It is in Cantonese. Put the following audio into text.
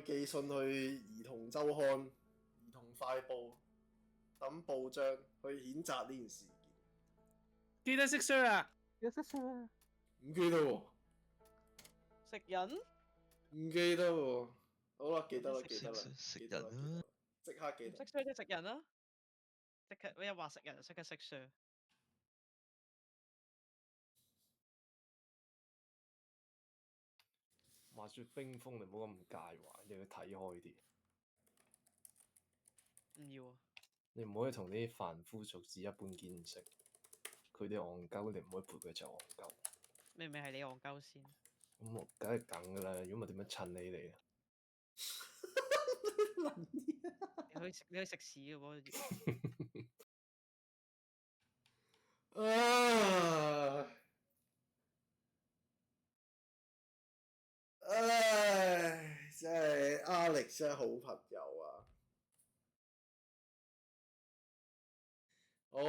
寄信去兒童週刊、兒童快報等報章去譴責呢件事件。記得識 Sir 啊！有識 Sir 啊？唔記得喎，食人？唔記得喎。好啦，記得啦，記得啦，食記得啦，人啊！即刻記得。唔識 Sir 即係食人啦！即刻一話食人就即刻識 Sir。話說冰封，你唔好咁介懷，你要睇開啲。唔要啊！你唔可以同啲凡夫俗子一般見識。佢哋戇鳩，你唔可以陪佢一齊戇鳩。明明係你戇鳩先。咁我梗係梗噶啦，如果唔係點樣襯你哋啊？你去食屎嘅喎！唉，真係 Alex 真係好朋友啊！好，